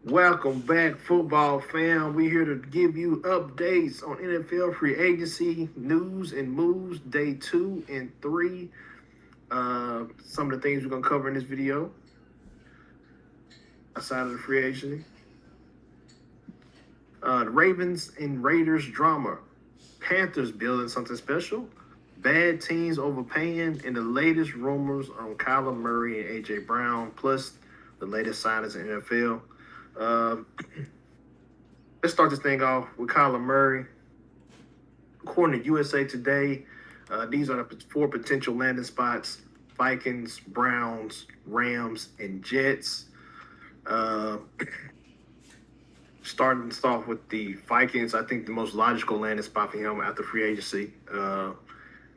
Welcome back, football fam. We're here to give you updates on NFL free agency news and moves, day 2 and 3. Some of the things we're going to cover in this video aside of the free agency. The Ravens and Raiders drama. Panthers building something special. Bad teams overpaying, and the latest rumors on Kyler Murray and A.J. Brown, plus the latest signings in NFL. Uh, let's start this thing off with Kyler Murray. According to USA Today, these are the four potential landing spots: Vikings, Browns, Rams, and Jets. Uh, Starting off with the Vikings, I think the most logical landing spot for him after free agency.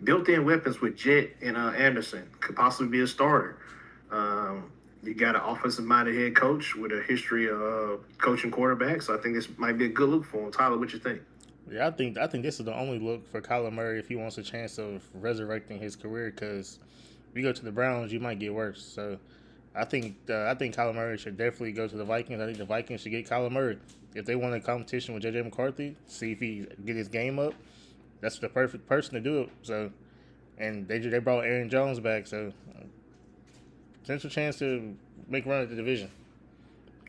Built-in weapons with Jet and Anderson could possibly be a starter. You got an offensive-minded head coach with a history of coaching quarterbacks. So I think this might be a good look for him. Tyler, what you think? Yeah, I think this is the only look for Kyler Murray if he wants a chance of resurrecting his career. Because if you go to the Browns, you might get worse. So I think Kyler Murray should definitely go to the Vikings. I think the Vikings should get Kyler Murray if they want a competition with JJ McCarthy. See if he get his game up. That's the perfect person to do it. So, and they brought Aaron Jones back. So potential chance to make a run at the division.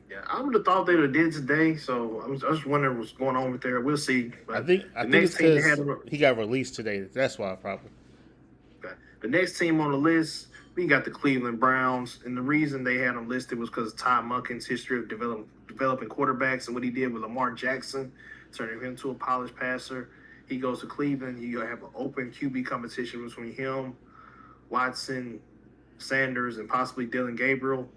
Yeah, I would have thought they would have did today. So I was wondering what's going on with there. We'll see. I But think I the think it's next team they had, because he got released today. That's why probably. the next team on the list, we got the Cleveland Browns, and the reason they had them listed was because Todd Monken's history of developing quarterbacks and what he did with Lamar Jackson, turning him into a polished passer. He goes to Cleveland. You have an open QB competition between him, Watson, Sanders, and possibly Dylan Gabriel.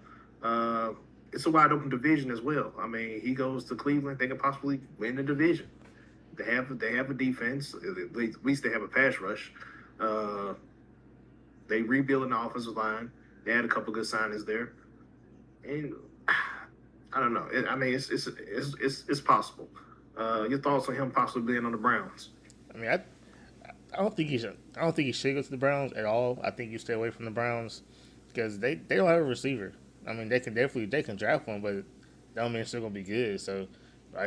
Uh, it's a wide open division as well. I mean, he goes to Cleveland, they could possibly win the division. They have a defense. At least they have a pass rush. Uh, they rebuilding the offensive line. They had a couple good signings there, and I don't know. I mean, it's possible. Your thoughts on him possibly being on the Browns? I mean, I don't think he should. I don't think he should go to the Browns at all. I think you stay away from the Browns because they don't have a receiver. I mean, they can draft one, but that don't mean it's still gonna be good. So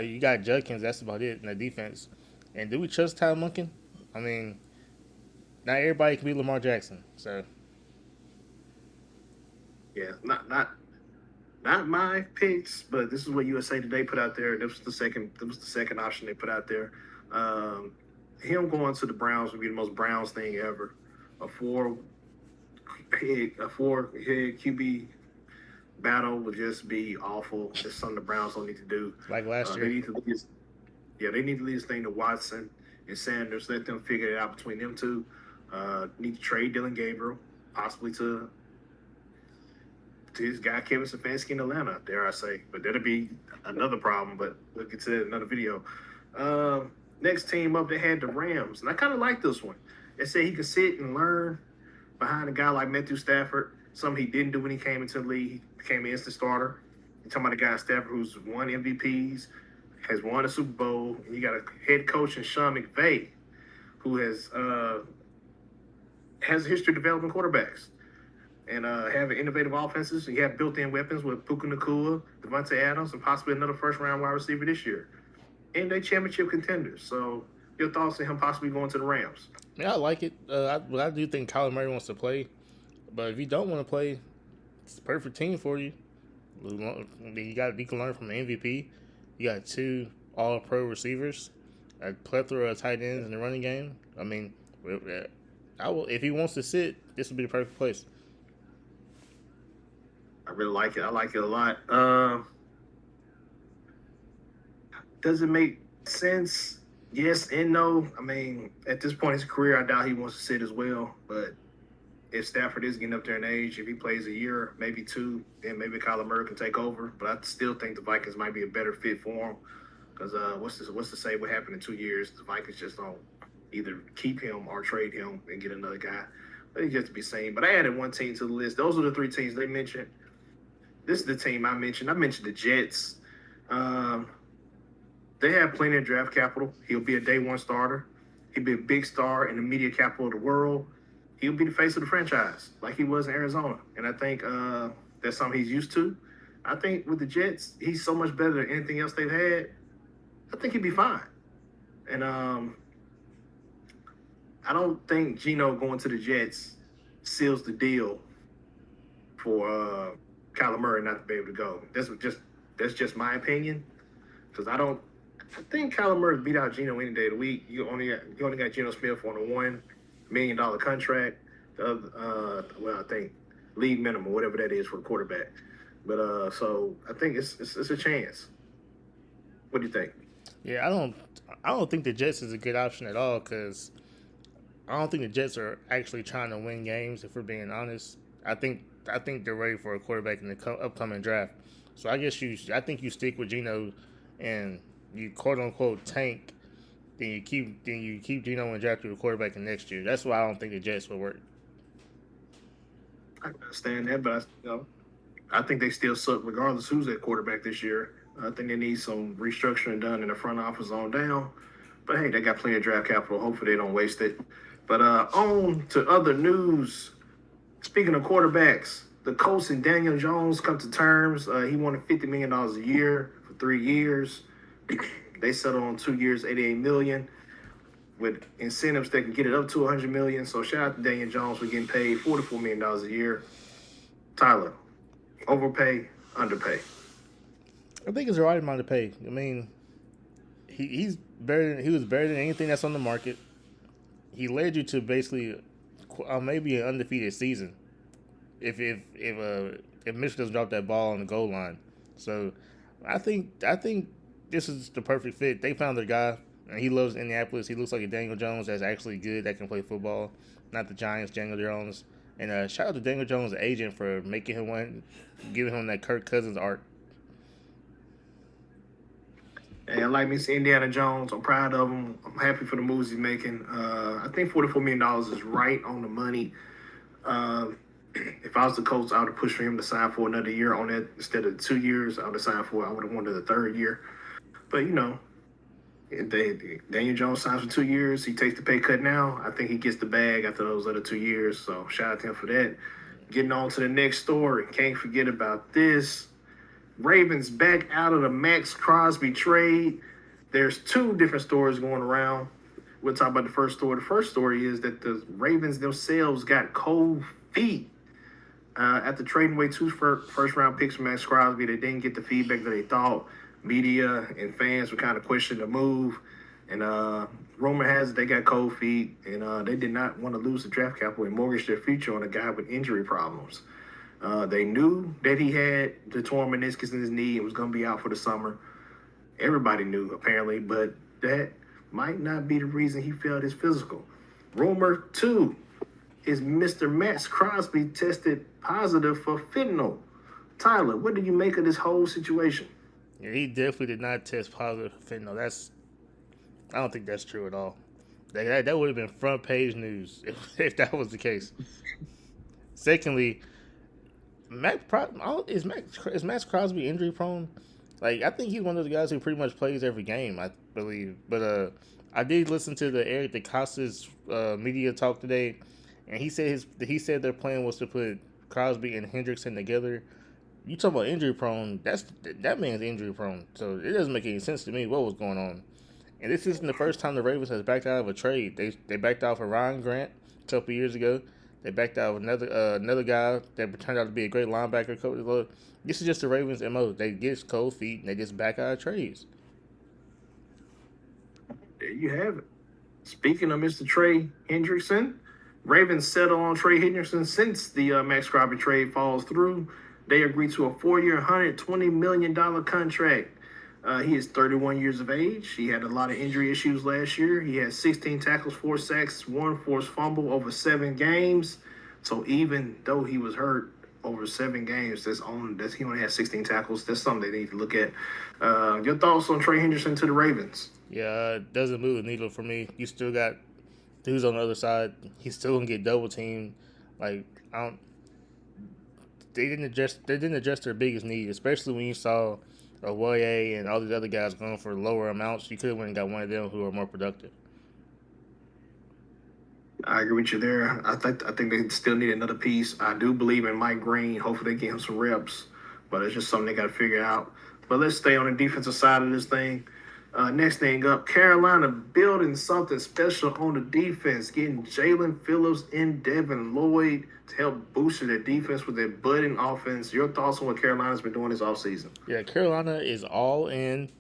you got Judkins. That's about it in the defense. And do we trust Ty Munkin? I mean, not everybody can be Lamar Jackson. So Yeah, not my picks, but this is what USA Today put out there. That was the second option they put out there. Um, him going to the Browns would be the most Browns thing ever. A four head QB battle would just be awful. It's something the Browns don't need to do. like last They year, need to leave this, yeah, they need to leave this thing to Watson and Sanders. Let them figure it out between them two. Need to trade Dylan Gabriel, possibly to his guy Kevin Stefanski in Atlanta, dare I say. But that'll be another problem. But we'll get to that in another video. Next team up, they had the Rams, and I kind of like this one. They said he could sit and learn behind a guy like Matthew Stafford. Something he didn't do when he came into the league. He became an instant starter. You're talking about a guy Stafford who's won MVPs, has won a Super Bowl, and you got a head coach in Sean McVay who has a history of developing quarterbacks and having innovative offenses. You have built-in weapons with Puka Nakua, Devontae Adams, and possibly another first-round wide receiver this year. And they championship contenders. So your thoughts on him possibly going to the Rams? yeah, I like it. I do think Kyler Murray wants to play, but if you don't want to play, it's the perfect team for you. You can learn from an MVP. You got two All Pro receivers, a plethora of tight ends in the running game. I mean, I will if he wants to sit. This would be the perfect place. I really like it. I like it a lot. Does it make sense? Yes and no. I mean, at this point in his career, I doubt he wants to sit as well. But if Stafford is getting up there in age, if he plays a year, maybe two, then maybe Kyler Murray can take over. But I still think the Vikings might be a better fit for him. Because what's to say what happened in 2 years? The Vikings just don't either keep him or trade him and get another guy. But it's just to be seen. But I added one team to the list. Those are the three teams they mentioned. This is the team I mentioned. I mentioned the Jets. Um, they have plenty of draft capital. He'll be a day one starter. He'll be a big star in the media capital of the world. He'll be the face of the franchise like he was in Arizona. And I think that's something he's used to. I think with the Jets, he's so much better than anything else they've had. I think he'd be fine. And I don't think Geno going to the Jets seals the deal for Kyler Murray not to be able to go. That's just my opinion because I think Kyler Murray beat out Geno any day of the week. You only got Geno Smith on a $1 million contract. The other, I think league minimum, whatever that is for a quarterback. But so I think it's a chance. What do you think? Yeah, I don't think the Jets is a good option at all because I don't think the Jets are actually trying to win games. If we're being honest, I think they're ready for a quarterback in the upcoming draft. So I think you stick with Geno and you quote unquote tank. Then you keep Geno and draft your quarterback in next year. That's why I don't think the Jets will work. I can understand that, but I think they still suck regardless who's at quarterback this year. I think they need some restructuring done in the front office on down. But hey, they got plenty of draft capital. Hopefully they don't waste it. But on to other news. Speaking of quarterbacks, the Colts and Daniel Jones come to terms. He wanted $50 million a year for 3 years. They settled on 2 years, $88 million. With incentives that can get it up to $100 million. So shout out to Daniel Jones for getting paid $44 million a year. Tyler, overpay, underpay. I think it's the right amount to pay. I mean, he's better. He was better than anything that's on the market. He led you to basically maybe an undefeated season if Mitchell doesn't drop that ball on the goal line. So I think this is the perfect fit. They found their guy, and he loves Indianapolis. He looks like a Daniel Jones that's actually good, that can play football, not the Giants Daniel Jones. And shout out to Daniel Jones' agent for making him giving him that Kirk Cousins art. And I like me see Indiana Jones. I'm proud of him. I'm happy for the moves he's making. I think $44 million is right on the money. Uh, if I was the coach, I would have pushed for him to sign for another year on it instead of 2 years. I would have signed for. I would have wanted the third year. But Daniel Jones signs for 2 years. He takes the pay cut now. I think he gets the bag after those other 2 years. So shout out to him for that. Getting on to the next story. Can't forget about this. Ravens back out of the Max Crosby trade. There's two different stories going around. We'll talk about the first story. The first story is that the Ravens themselves got cold feet after trading away two first round picks from Max Crosby. They didn't get the feedback that they thought. Media and fans were kind of questioning the move. And rumor has it they got cold feet, and they did not want to lose the draft capital and mortgage their future on a guy with injury problems. They knew that he had the torn meniscus in his knee and was going to be out for the summer. Everybody knew, apparently, but that might not be the reason he failed his physical. Rumor two is Mr. Max Crosby tested positive for fentanyl. Tyler, what do you make of this whole situation? Yeah, he definitely did not test positive for fentanyl. I don't think that's true at all. That would have been front page news if that was the case. Secondly, is Max Crosby injury prone? Like, I think he's one of those guys who pretty much plays every game, I believe. But I did listen to the Eric DeCosta's media talk today, and he said their plan was to put Crosby and Hendrickson together. You talk about injury prone? That man's injury prone. So it doesn't make any sense to me what was going on. And this isn't the first time the Ravens has backed out of a trade. They backed out for Ryan Grant a couple years ago. They backed out of another guy that turned out to be a great linebacker coach. This is just the Ravens' MO. They get cold feet and they just back out of trades. There you have it. Speaking of Mr. Trey Hendrickson, Ravens settle on Trey Hendrickson since the Max Crosby trade falls through. They agreed to a 4-year, $120 million contract. He is 31 years of age. He had a lot of injury issues last year. He had 16 tackles, 4 sacks, 1 forced fumble over 7 games. So even though he was hurt over 7 games, he only had 16 tackles. That's something they need to look at. Your thoughts on Trey Hendrickson to the Ravens? Yeah, it doesn't move the needle for me. You still got dudes on the other side. He's still gonna get double teamed. Like, I don't. They didn't address their biggest need, especially when you saw Owoye and all these other guys going for lower amounts. You could have went and got one of them who are more productive. I agree with you there. I think they still need another piece. I do believe in Mike Green. Hopefully they get him some reps. but it's just something they got to figure out. But let's stay on the defensive side of this thing. Next thing up, Carolina building something special on the defense, getting Jalen Phillips and Devin Lloyd to help boost their defense with their budding offense. Your thoughts on what Carolina's been doing this offseason? Yeah, Carolina is all in.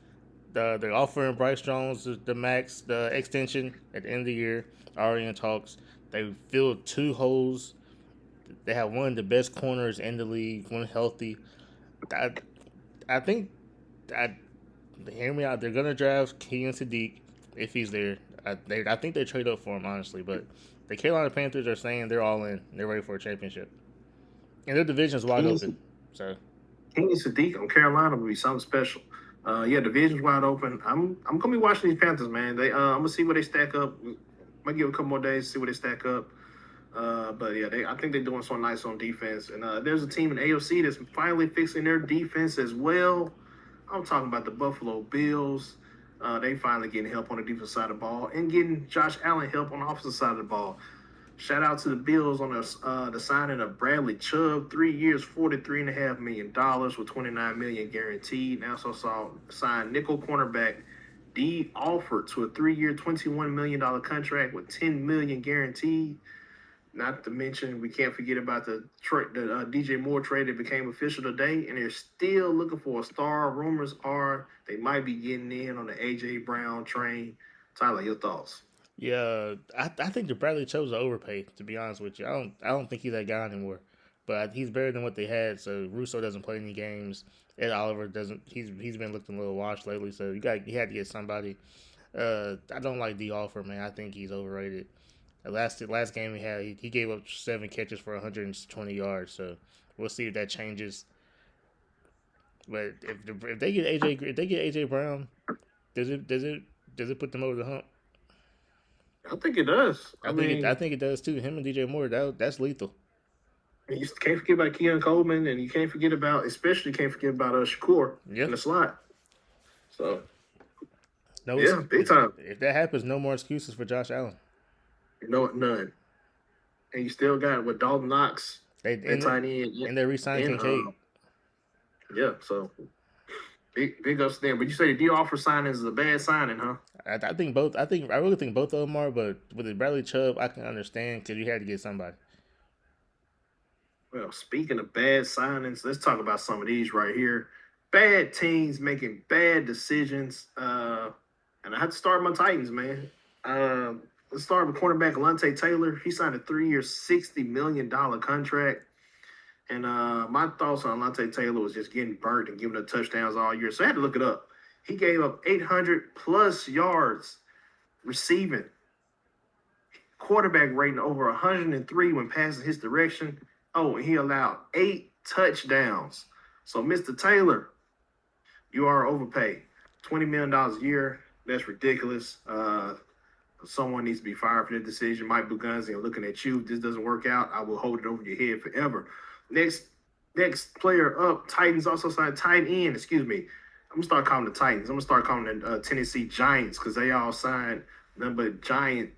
They're offering Bryce Jones the extension at the end of the year. Already in talks. They filled 2 holes. They have one of the best corners in the league, one healthy. I, I think hear me out. They're gonna draft Keegan Sadiq if he's there. I think they trade up for him honestly, but the Carolina Panthers are saying they're all in. They're ready for a championship, and their division's wide open. So Keegan Sadiq on Carolina would be something special. Yeah, division's wide open. I'm gonna be watching these Panthers, man. I'm gonna see where they stack up. Might give a couple more days to see where they stack up. But yeah, I think they're doing so nice on defense. And there's a team in AFC that's finally fixing their defense as well. I'm talking about the Buffalo Bills. They finally getting help on the defensive side of the ball and getting Josh Allen help on the offensive side of the ball. Shout out to the Bills on the signing of Bradley Chubb, 3 years, $43.5 million with $29 million guaranteed. Now also signed nickel cornerback Dee Alford to a 3-year, $21 million contract with $10 million guaranteed. Not to mention, we can't forget about the DJ Moore trade that became official today, and they're still looking for a star. Rumors are they might be getting in on the AJ Brown train. Tyler, your thoughts? yeah, I think the Bradley Chubb's overpay. To be honest with you, I don't think he's that guy anymore. But he's better than what they had. So Russo doesn't play any games. Ed Oliver doesn't. He's been looking a little washed lately. So he had to get somebody. I don't like D Alford, man. I think he's overrated. The last game he had, he gave up 7 catches for 120 yards. So we'll see if that changes. But if they get AJ Brown, does it put them over the hump? I think it does. I think it does too. Him and DJ Moore, that's lethal. You can't forget about Keon Coleman, and you can't forget about Shakur in the slot. So, big time. If that happens, no more excuses for Josh Allen. None. And you still got with Dalton Knox, and they re-signed Kincaid. So big ups to them. But you say the D offer signing is a bad signing, huh? I think both. I really think both of them are. But with the Bradley Chubb, I can understand because you had to get somebody. Well, speaking of bad signings, let's talk about some of these right here. Bad teams making bad decisions. And I had to start my Titans, man. Let's start with cornerback Alontae Taylor. He signed a 3-year, $60 million contract. And my thoughts on Alontae Taylor was just getting burnt and giving up touchdowns all year. So I had to look it up. He gave up 800-plus yards receiving. Quarterback rating over 103 when passing his direction. Oh, and he allowed 8 touchdowns. So, Mr. Taylor, you are overpaid. $20 million a year. That's ridiculous. Someone needs to be fired for that decision. Mike Bugunzi, I'm looking at you. If this doesn't work out, I will hold it over your head forever. Next player up, Titans also signed tight end. Excuse me. I'm going to start calling the Titans. I'm going to start calling the Tennessee Giants because they all signed number Giant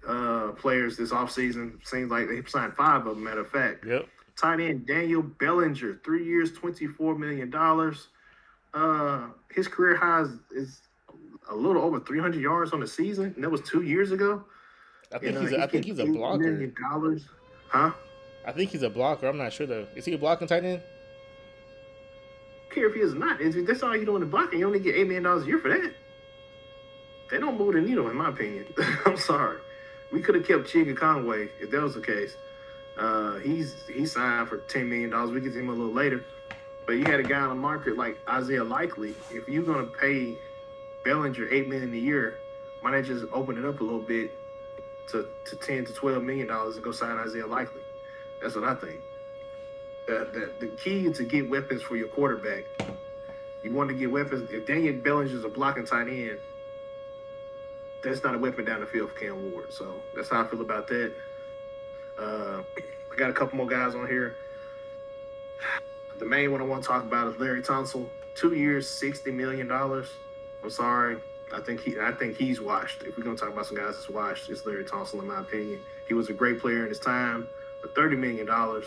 players this offseason. Seems like they signed 5 of them, matter of fact. Yep. Tight end Daniel Bellinger, 3 years, $24 million. His career high is a little over 300 yards on the season, and that was 2 years ago. I think he's a blocker. $8 million. Huh? I think he's a blocker. I'm not sure though. Is he a blocking tight end? I don't care if he is not. That's all you're doing in blocking. You only get $8 million a year for that. They don't move the needle, in my opinion. I'm sorry. We could have kept Chiga Conway if that was the case. He's signed for $10 million. We get to him a little later. But you had a guy on the market like Isaiah Likely. If you're going to pay Bellinger $8 million a year, why not just open it up a little bit to $10 to $12 million and go sign Isaiah Likely? That's what I think. The key is to get weapons for your quarterback. You want to get weapons. If Daniel Bellinger is a blocking tight end, that's not a weapon down the field for Cam Ward. So that's how I feel about that. I got a couple more guys on here. The main one I want to talk about is Larry Tunsil. 2 years, $60 million. I'm sorry. I think he's washed. If we're going to talk about some guys that's washed, it's Larry Tunsil, in my opinion. He was a great player in his time. But $30 million a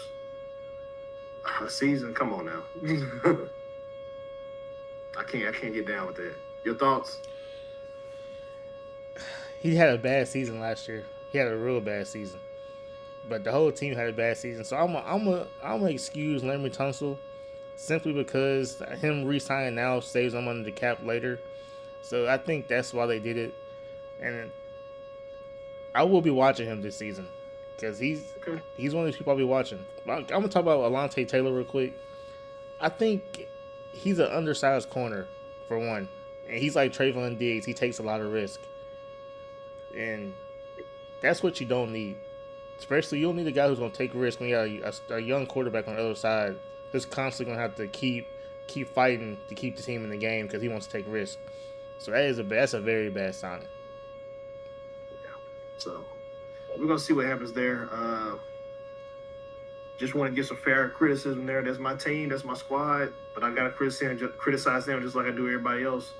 season, come on now. I can't get down with that. Your thoughts? He had a bad season last year. He had a real bad season, but the whole team had a bad season. So I'm gonna excuse Laremy Tunsil simply because him re-signing now saves him under the cap later. So I think that's why they did it, and I will be watching him this season because Okay. he's one of these people I'll be watching. I'm gonna talk about Alontae Taylor real quick. I think he's an undersized corner for one, and he's like Trayvon Diggs. He takes a lot of risk, and that's what you don't need. Especially you don't need a guy who's gonna take risk when you got a young quarterback on the other side who's constantly gonna have to keep fighting to keep the team in the game because he wants to take risk. So that's a very bad signing. So we're gonna see what happens there. Just want to get some fair criticism there. That's my team. That's my squad. But I gotta criticize them just like I do everybody else.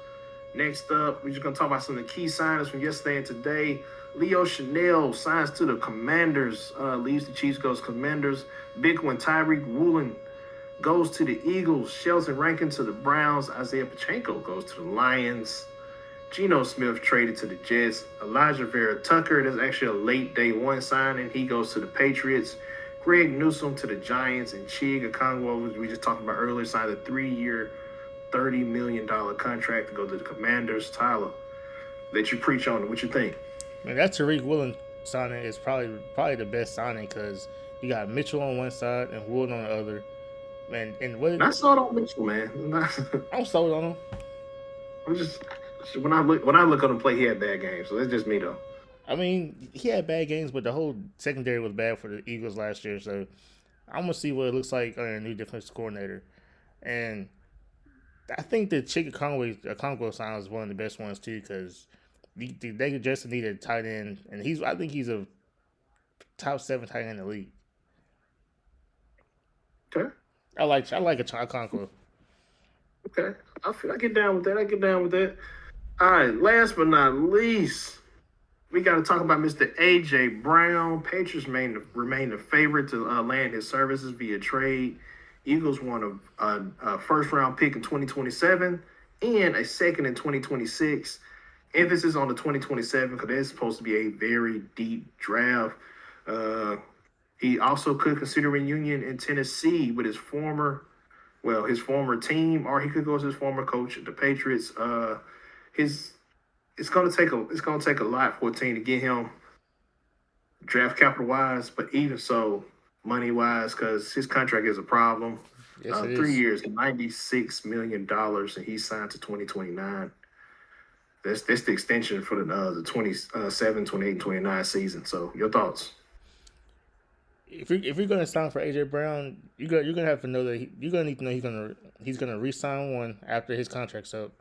Next up, we're just gonna talk about some of the key signings from yesterday and today. Leo Chanel signs to the Commanders, leaves the Chiefs, goes Commanders. Big one, Tyreek Woolen goes to the Eagles. Shelton Rankin to the Browns. Isaiah Pacheco goes to the Lions. Geno Smith traded to the Jets. Elijah Vera Tucker, that's actually a late day one signing. He goes to the Patriots. Greg Newsome to the Giants. And Chig Okongwu, we just talked about earlier, signed a 3-year, $30 million contract to go to the Commanders. Tyler, let you preach on it. What you think? Man, that Tariq Woolen signing is probably the best signing because you got Mitchell on one side and Woolen on the other. Man, and what I saw it on Mitchell, man. I'm sold on him. I'm just when I look at him play, he had bad games. So it's just me though. I mean, he had bad games, but the whole secondary was bad for the Eagles last year. So I'm gonna see what it looks like under a new defensive coordinator. And I think the Chig Okongwu sign is one of the best ones too because they just need a tight end, and I think he's a top 7 tight end in the league. Okay. I like a Okongwu. Okay. I get down with that. I get down with that. All right. Last but not least, we got to talk about Mr. AJ Brown. Patriots remain the favorite to land his services via trade. Eagles won a first round pick in 2027 and a second in 2026. Emphasis on the 2027 because that's supposed to be a very deep draft. He also could consider reunion in Tennessee with his former team, or he could go to his former coach at the Patriots. It's gonna take a lot for a team to get him draft capital wise, but even so, money wise, because his contract is a problem. Yes, it 3 is. years, $96 million, and he signed to 2029. That's the extension for the 27, 28, and 29 season. So your thoughts? If you're gonna sign for AJ Brown, you're gonna have to know that you're gonna need to know he's gonna re-sign one after his contract's up,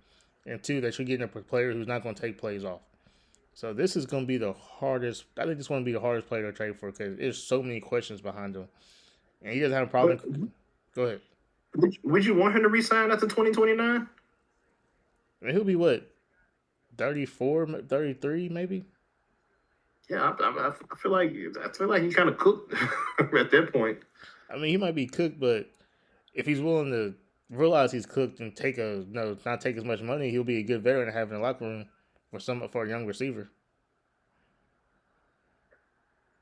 and two that you're getting a player who's not gonna take plays off. So this is gonna be the hardest. I think this one to be the hardest player to trade for because there's so many questions behind him, and he doesn't have a problem. But Go ahead. would you want him to resign after 2029? I mean, he'll be what 34, 33 maybe. Yeah, I feel like he kind of cooked at that point. I mean, he might be cooked, but if he's willing to realize he's cooked and not take as much money, he'll be a good veteran to have in the locker room for a young receiver.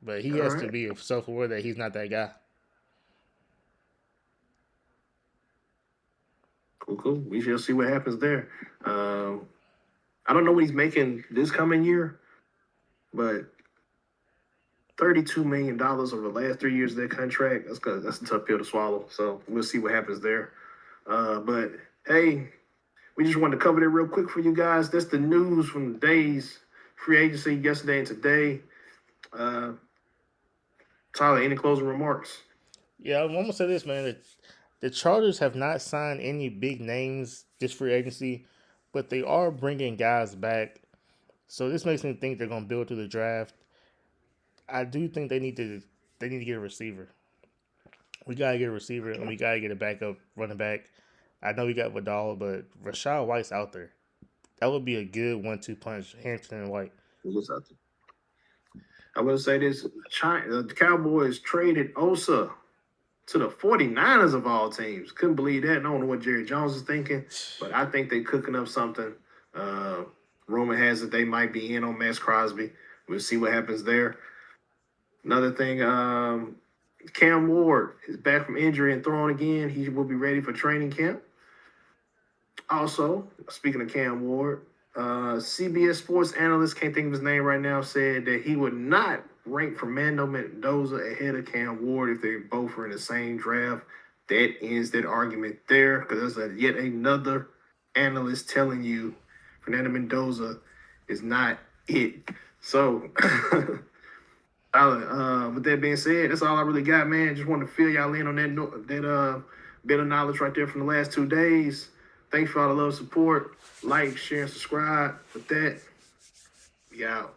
But he All has to right, be self-aware that he's not that guy. cool. We shall see what happens there. I don't know what he's making this coming year, but $32 million over the last 3 years of their contract. That's a tough pill to swallow. So we'll see what happens there. But hey, we just wanted to cover that real quick for you guys. That's the news from the days free agency yesterday and today. Tyler, any closing remarks? Yeah, I'm gonna say this, man. The Chargers have not signed any big names this free agency, but they are bringing guys back. So this makes me think they're gonna build through the draft. I do think they need to get a receiver. We gotta get a receiver and we gotta get a backup running back. I know we got Vidal, but Rashad White's out there. That would be a good 1-2 punch, Hampton and White. What's out there? I will say this: the Cowboys traded Osa to the 49ers of all teams. Couldn't believe that. I don't know what Jerry Jones is thinking, but I think they're cooking up something. Rumor has it they might be in on Max Crosby. We'll see what happens there. Another thing, Cam Ward is back from injury and throwing again. He will be ready for training camp. Also, speaking of Cam Ward, CBS Sports analyst, can't think of his name right now, said that he would not rank Fernando Mendoza ahead of Cam Ward if they both were in the same draft. That ends that argument there because there's yet another analyst telling you Fernando Mendoza is not it. So, with that being said, that's all I really got, man. Just wanted to fill y'all in on that bit of knowledge right there from the last 2 days. Thanks for all the love, support. Like, share, and subscribe. With that, we out.